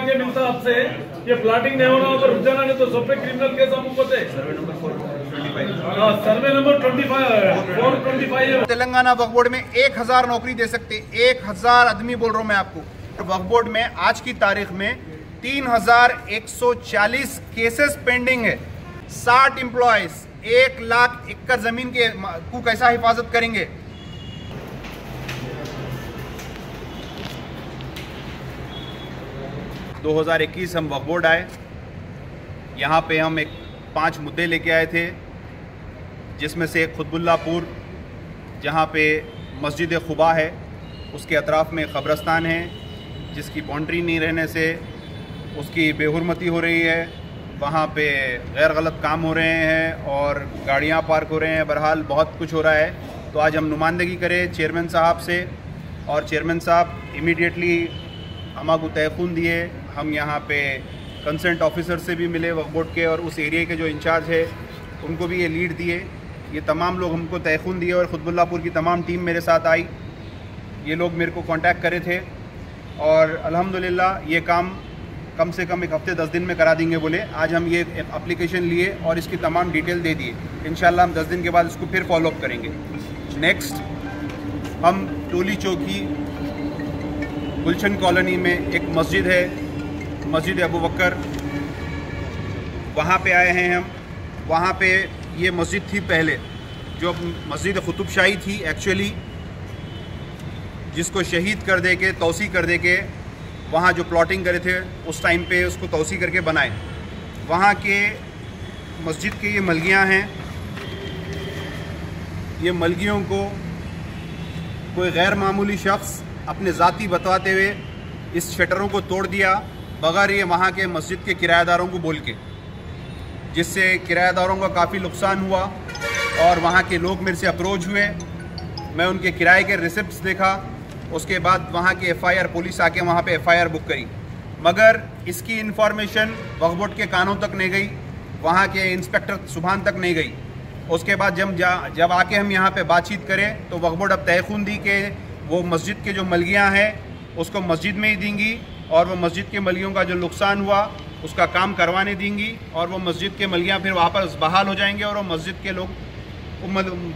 के मिलता आपसे ये प्लाटिंग नहीं होना होगा, रुक जाना नहीं तो सब पे क्रिमिनल केस हम ऊपर से सर्वे नंबर 425 तेलंगाना वक्फ बोर्ड में 1000 नौकरी दे सकते, 1000 आदमी बोल रहा हूं मैं आपको। वक्फ बोर्ड में आज की तारीख में 3140 केसेस पेंडिंग है। 60 एम्प्लॉयज 1 लाख एकड़ जमीन के को कैसा हिफाजत करेंगे? – 2021 हम वक्फ बोर्ड आए, यहाँ पे हम 5 मुद्दे लेके आए थे, जिसमें से खुतबुल्लापुर जहाँ पे मस्जिद खुबा है उसके अतराफ़ में कब्रस्तान है, जिसकी बाउंड्री नहीं रहने से उसकी बेहुरमती हो रही है, वहाँ पे गैर गलत काम हो रहे हैं और गाड़ियाँ पार्क हो रहे हैं। बहरहाल बहुत कुछ हो रहा है। तो आज हम नुमाइंदगी करें चेयरमैन साहब से और चेयरमैन साहब इमीडिएटली हमारे तयखून दिए। हम यहाँ पे कंसर्न ऑफिसर से भी मिले वक्फ बोर्ड के, और उस एरिया के जो इंचार्ज है उनको भी ये लीड दिए। ये तमाम लोग हमको तयखून दिए और खुतबुल्लापुर की तमाम टीम मेरे साथ आई। ये लोग मेरे को कांटेक्ट करे थे और अल्हम्दुलिल्लाह ये काम कम से कम 1 हफ्ते 10 दिन में करा देंगे बोले। आज हम ये एप्लीकेशन लिए और इसकी तमाम डिटेल दे दिए। इंशाल्लाह हम 10 दिन के बाद इसको फिर फॉलोअप करेंगे। नेक्स्ट हम टोली चौकी गुलशन कॉलोनी में एक मस्जिद है, मस्जिद अबू बकर, वहाँ पे आए हैं हम। वहाँ पे ये मस्जिद थी पहले, जो मस्जिद कुतुब शाही थी एक्चुअली, जिसको शहीद कर दे के तौसी कर दे के वहाँ जो प्लॉटिंग करे थे उस टाइम पे उसको तौसी करके बनाए। वहाँ के मस्जिद के ये मलगियाँ हैं। ये मलगियों को कोई गैर मामूली शख्स अपने ज़ाती बतवाते हुए इस शटरों को तोड़ दिया बगैर ये वहाँ के मस्जिद के किराएदारों को बोल के, जिससे किराएदारों का काफ़ी नुकसान हुआ और वहाँ के लोग मेरे से अप्रोच हुए। मैं उनके किराए के रिसिप्ट्स देखा, उसके बाद वहाँ के FIR पुलिस आके वहाँ पे FIR बुक करी, मगर इसकी इन्फॉर्मेशन वक्फ बोर्ड के कानों तक नहीं गई, वहाँ के इंस्पेक्टर सुभान तक नहीं गई। उसके बाद जब आके हम यहाँ पे बातचीत करें तो वक्फ बोर्ड अब तयखून दी कि वो मस्जिद के जो मलगियाँ हैं उसको मस्जिद में ही देंगी और वो मस्जिद के मलगियों का जो नुकसान हुआ उसका काम करवाने देंगी और वो मस्जिद के मलगियाँ फिर वापस बहाल हो जाएंगे और वो मस्जिद के लोग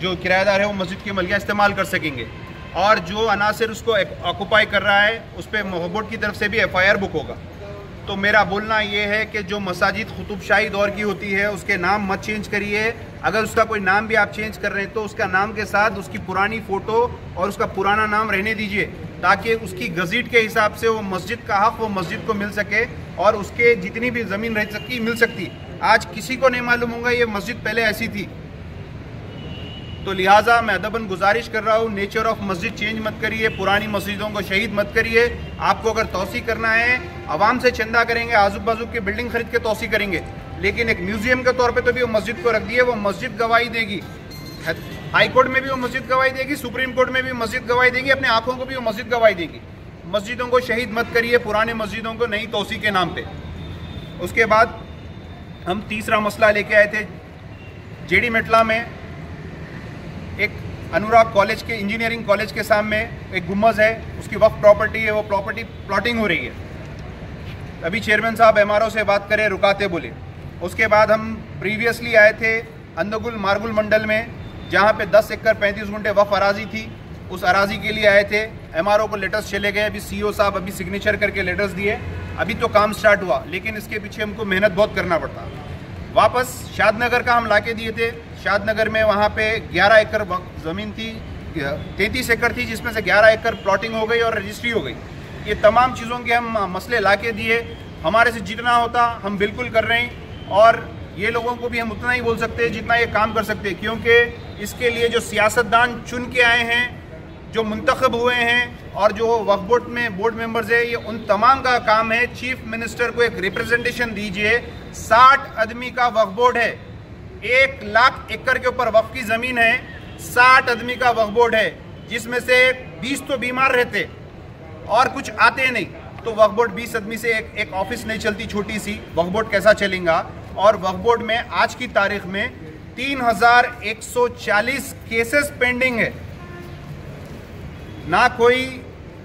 जो किराएदार है वो मस्जिद के मलगियाँ इस्तेमाल कर सकेंगे। और जो अनासिर उसको ऑक्यूपाई कर रहा है उस पर वक्फ बोर्ड की तरफ से भी FIR बुक होगा। तो मेरा बोलना ये है कि जो मसाजिद कुतुब शाही दौर की होती है उसके नाम मत चेंज करिए। अगर उसका कोई नाम भी आप चेंज कर रहे हैं तो उसका नाम के साथ उसकी पुरानी फ़ोटो और उसका पुराना नाम रहने दीजिए, ताकि उसकी गज़ीट के हिसाब से वो मस्जिद का हक़ वो मस्जिद को मिल सके और उसके जितनी भी ज़मीन रह सकती मिल सकती। आज किसी को नहीं मालूम होगा ये मस्जिद पहले ऐसी थी। तो लिहाजा मैं अदबन गुजारिश कर रहा हूँ, नेचर ऑफ मस्जिद चेंज मत करिए, पुरानी मस्जिदों को शहीद मत करिए। आपको अगर तौसी करना है आवाम से चंदा करेंगे, आजू बाजू की बिल्डिंग खरीद के तौसी करेंगे, लेकिन एक म्यूजियम के तौर पे तो भी वो मस्जिद को रख दिए। वो मस्जिद गवाही देगी, हाई कोर्ट में भी वो मस्जिद गवाही देगी, सुप्रीम कोर्ट में भी मस्जिद गवाही देगी, अपने आंखों को भी वो मस्जिद गवाही देगी। मस्जिदों को शहीद मत करिए, पुराने मस्जिदों को नई तौसी के नाम पे। उसके बाद हम तीसरा मसला लेके आए थे। जेडी मेटला में एक अनुराग कॉलेज के इंजीनियरिंग कॉलेज के सामने एक गुम्बद है, उसकी वक्फ प्रॉपर्टी है, वो प्रॉपर्टी प्लॉटिंग हो रही है। अभी चेयरमैन साहब MRO से बात करें, रुकाते बोले। उसके बाद हम प्रीवियसली आए थे अंदगुल मारगुल मंडल में, जहाँ पे 10 एकड़ 35 गुंठे वक्फ अराजी थी। उस अराजी के लिए आए थे, MRO को लेटर्स चले गए। अभी CO साहब अभी सिग्नेचर करके लेटर्स दिए, अभी तो काम स्टार्ट हुआ, लेकिन इसके पीछे हमको मेहनत बहुत करना पड़ता। वापस शादनगर का हम लाके दिए थे। शादनगर में वहाँ पे 11 एकड़ ज़मीन थी, 33 एकड़ थी, जिसमें से 11 एकड़ प्लॉटिंग हो गई और रजिस्ट्री हो गई। ये तमाम चीज़ों के हम मसले लाके दिए। हमारे से जितना होता हम बिल्कुल कर रहे हैं और ये लोगों को भी हम उतना ही बोल सकते हैं जितना ये काम कर सकते हैं, क्योंकि इसके लिए जो सियासतदान चुन के आए हैं, जो मुंतखब हुए हैं और जो वक्फ बोर्ड में बोर्ड मेंबर्स है, ये उन तमाम का काम है। चीफ मिनिस्टर को एक रिप्रेजेंटेशन दीजिए। 60 आदमी का वक्फ बोर्ड है, 1 लाख एकड़ के ऊपर वक्फ की ज़मीन है। 60 आदमी का वक्फ बोर्ड है, जिसमें से 20 तो बीमार रहते और कुछ आते नहीं। तो वक्फ बोर्ड 20 आदमी से एक ऑफिस नहीं चलती, छोटी सी वक्फ बोर्ड कैसा चलेगा। और वक्फ बोर्ड में आज की तारीख में 3140 केसेस पेंडिंग है। ना कोई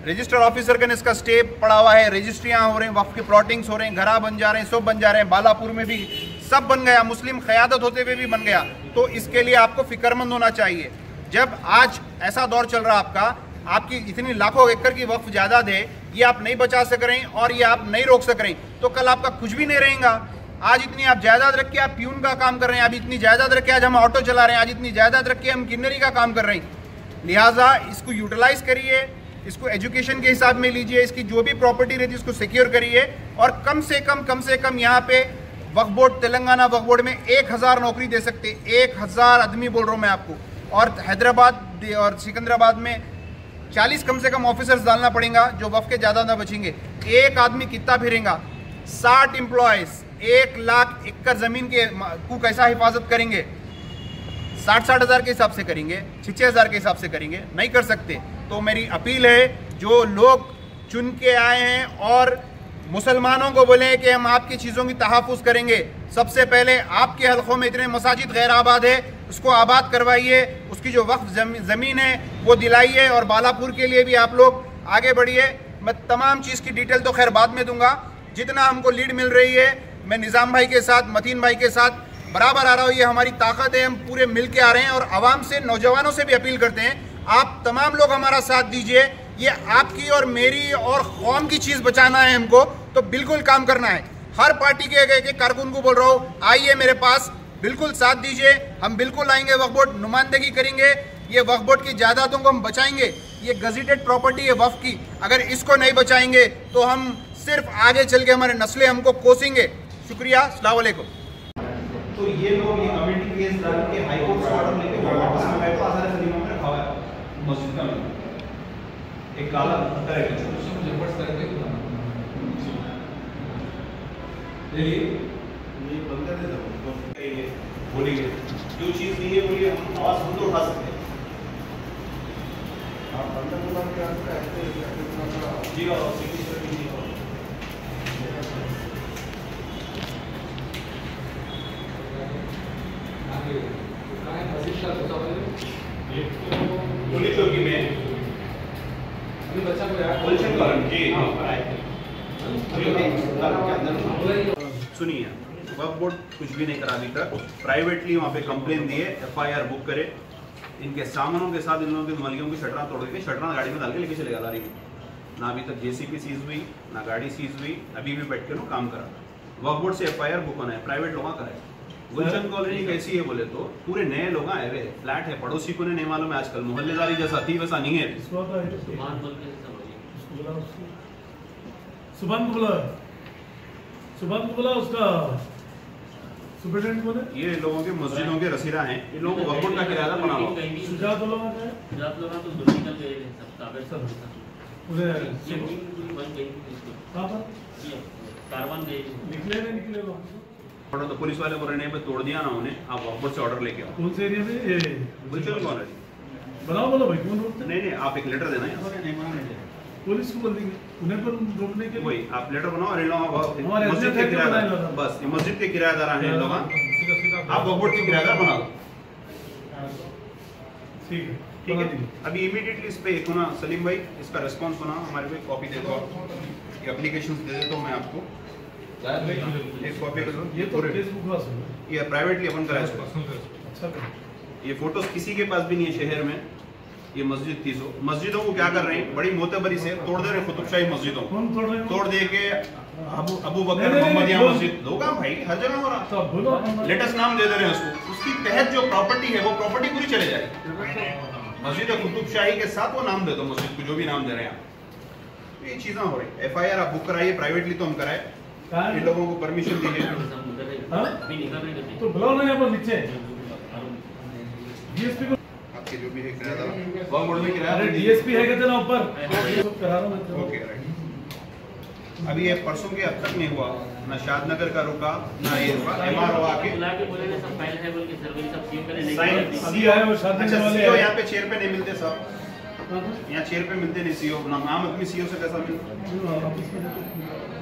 रजिस्टर ऑफिसर का इसका स्टे पड़ा हुआ है, रजिस्ट्रियाँ हो रही हैं, वक्फ के प्लॉटिंग्स हो रहे हैं, घरा बन जा रहे हैं, सब बन जा रहे हैं, बालापुर में भी सब बन गया, मुस्लिम क़यादत होते हुए भी बन गया। तो इसके लिए आपको फिक्रमंद होना चाहिए। जब आज ऐसा दौर चल रहा आपका, आपकी इतनी लाखों एकड़ की वक्फ जायदाद है, ये आप नहीं बचा सक रहे हैं और ये आप नहीं रोक सक रहे हैं, तो कल आपका कुछ भी नहीं रहेगा। आज इतनी आप जायदाद रख के आप प्यून का काम कर रहे हैं, अभी इतनी जायदाद रख के आज हम ऑटो चला रहे हैं, आज इतनी जायदाद रख के हम किन्नरी का काम कर रहे हैं। लिहाजा इसको यूटिलाइज करिए, इसको एजुकेशन के हिसाब में लीजिए, इसकी जो भी प्रॉपर्टी रहती है उसको सिक्योर करिए और कम से कम यहाँ पे वक्फ बोर्ड, तेलंगाना वक्फ बोर्ड में 1000 नौकरी दे सकते, 1000 आदमी बोल रहा हूँ मैं आपको। और हैदराबाद और सिकंदराबाद में 40 कम से कम ऑफिसर्स डालना पड़ेगा जो वक्फ के ज़्यादा ना बचेंगे। एक आदमी कितना फिरेगा, 60 एम्प्लॉयज़ 1 लाख एकड़ ज़मीन के को कैसा हिफाजत करेंगे? 60 हज़ार के हिसाब से करेंगे, 6 हज़ार के हिसाब से करेंगे? नहीं कर सकते। तो मेरी अपील है, जो लोग चुन के आए हैं और मुसलमानों को बोले कि हम आपकी चीज़ों की तहफ़्फ़ुज़ करेंगे, सबसे पहले आपके हलकों में इतने मसाजिद गैर आबाद है, उसको आबाद करवाइए, उसकी जो वक्फ ज़मीन है वो दिलाइए और बालापुर के लिए भी आप लोग आगे बढ़िए। मैं तमाम चीज़ की डिटेल तो खैर बाद में दूंगा। जितना हमको लीड मिल रही है, मैं निज़ाम भाई के साथ, मतीन भाई के साथ बराबर आ रहा हूँ, ये हमारी ताकत है, हम पूरे मिल के आ रहे हैं। और आवाम से, नौजवानों से भी अपील करते हैं, आप तमाम लोग हमारा साथ दीजिए। ये आपकी और मेरी और कौम की चीज़ बचाना है हमको, तो बिल्कुल काम करना है। हर पार्टी के कारकुन को बोल रहा हूँ, आइए मेरे पास, बिल्कुल साथ दीजिए, हम बिल्कुल आएंगे, वक्फ बोर्ड नुमाइंदगी करेंगे, ये वक्फ बोर्ड की जायदादों को हम बचाएंगे। ये गज़ेटेड प्रॉपर्टी है वक्फ की, अगर इसको नहीं बचाएंगे तो हम सिर्फ आगे चल के हमारे नस्लें हमको कोसेंगे। शुक्रिया, अस्सलाम वालेकुम। तो ये लोग ये कमेटी केस डाल के हाई कोर्ट से ऑर्डर लेके वो वापस में बैठो, आसार खलीमा में रखा हुआ है मस्जिद का एक काला पत्थर है, उसमें जबरदस्त करके ये बंदे ने बोलिए जो चीज़ नहीं है बोलिए, हम आवाज़ खुद उठा सकते हैं। आप बंदे को बात क्या जी और सिग्नेचर भी नहीं हो। पुलिस चौकी में गुलशन कॉलोनी जी। सुनिए, वक्फ बोर्ड कुछ भी नहीं करा अभी तक। प्राइवेटली वहाँ पे कंप्लेन दिए, FIR बुक करे, इनके सामानों के साथ इन लोगों के मालिकों की शटरा तोड़ के शटरा गाड़ी में डाल के लेके चले गया लारी में। ना अभी तक JCB सीज हुई, ना गाड़ी सीज हुई, अभी भी बैठ के काम करा। वक्फ बोर्ड से FIR बुक होना है, प्राइवेट लोग का है। गुलशन कॉलोनी कैसी है बोले तो पूरे नए लोग आए हुए, फ्लैट है, पड़ोसी को नहीं मालूम है आजकल, मोहल्लेदारी जैसा थी वैसा नहीं है। सुभान को बोला उसका सुपरिटेंडेंट कौन है? ये लोगों के मस्जिदों के रसीदा हैं, इन लोगों को वक्फ बोर्ड का किराया बना हुआ। सुजात लोग है, सुजात लोग तो दुनिया निकल गए सब कागज सब उधर ये पूरी बन गई कहां पर ये कारवान गए निकले लोग। और तो पुलिस वाले बोल रहे हैं तोड़ दिया ना उन्हें, आप वक्फ बोर्ड से ऑर्डर लेके आओ। कौन से एरिया में? ये गुलशन कॉलोनी बनाओ बोलो भाई, कौन रोकते? नहीं, आप एक लेटर देना है पुलिस को बोल देंगे उन्हें पर रोकने के लिए। वही आप लेटर बनाओ और इन लोगों हमारे मस्जिद के किराएदार, बस ये मस्जिद के किराएदार हैं इन लोग, आप वक्फ बोर्ड के किराएदार बना दो। ठीक है। अभी इमीडिएटली इस पे एक होना सलीम भाई, इसका रिस्पांस होना हमारे को कॉपी दे दो, ये एप्लीकेशंस दे देता हूँ मैं आपको, एक कॉपी कर दो। ये तो फेसबुक वास है, ये प्राइवेटली अपन कराए इसको। अच्छा, ये फोटोज किसी के पास भी नहीं है शहर में। ये मस्जिद थी, मस्जिदों को क्या कर रहे हैं, बड़ी मोतबरी से तोड़ दे रहे कुतुबशाही मस्जिदों को, तोड़ दे के अबू बकर मोहम्मदिया मस्जिद होगा भाई, हर जगह हो रहा। लेटेस्ट नाम दे दे रहे हैं उसको, उसकी तहत जो प्रॉपर्टी है वो प्रॉपर्टी पूरी चले जाएगी। मस्जिद कुतुबशाही के साथ वो नाम दे दो मस्जिद को, जो भी नाम दे रहे हैं। ये चीजें हो रही। FIR आप बुक कराइए, प्राइवेटली तो हम कराए, इन लोगों को परमिशन दीजिए। तो बुलाओ ना यहाँ पर नीचे DSP को, आपके जो भी है किराएदार वक्फ बोर्ड में किराया। अरे DSP है कहते ना ऊपर, ये सब करा रहा हूँ। Okay right. अभी ये परसों के अब तक नहीं हुआ, ना शादनगर का रुका, ना ये रुका। MRO आके बुला के बोले ना सब फाइल है बोल के सर्वे सब सीओ करे नहीं साइन अभी आए वो शादनगर वाले CO यहाँ पे चेयर पे नहीं मिलते सब, यहाँ चेयर पे मिलते नहीं CO। ना आम आदमी CO से कैसा मिलता?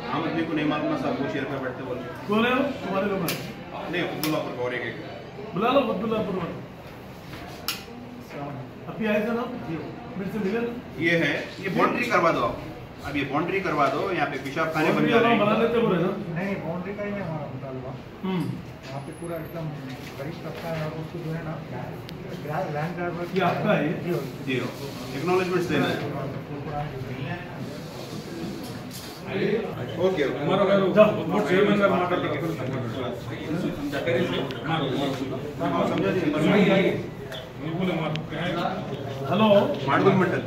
आम आदमी को नहीं मालूम ना सब वो चेयर पे बैठते बोल। कौन है वो तुम्हारे लोग? नहीं, अब्दुल्लापुर गौरे के बुला लो, अब्दुल्लापुर। अभी आए थे ना। मेरे से मिले ये है, ये बाउंड्री करवा दो आप। अब ये बाउंड्री करवा दो, यहाँ पे पेशाब खाने बन जा रहे बना हैं। लेते बोले ना। नहीं बाउंड्री का ही है हमारा मुतालबा। यहाँ पे पूरा एकदम गरीब तबका है और उसको जो है ना लैंड ड्राइवर ये आपका है? जी एक्नॉलेजमेंट देना है। ओके चेयरमैन का माता हेलो माडगुल मंडल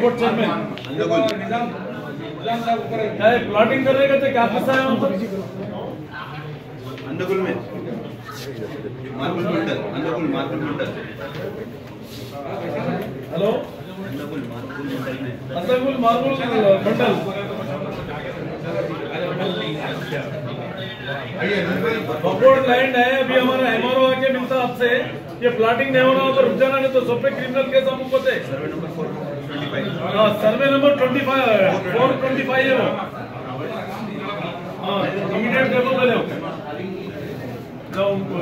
बोर्ड चेयरमैन क्या प्लॉटिंग करने का क्या किस्सा है वहाँ पर? अंडरगुल में मार्बल मंडल, अंडरगुल मार्बल मंडल, हेलो अंडरगुल मार्बल मंडल बकोर्ड लैंड है। अभी हमारा एमआरओ आके मिलता आपसे, ये प्लॉटिंग नहीं होना होगा रुक जाना, नहीं तो सब पे क्रिमिनल केस हम ऊपर से। सर्वे नंबर 425 है वो। हाँ इमीडिएट टेबल पे ले जाओ उनको।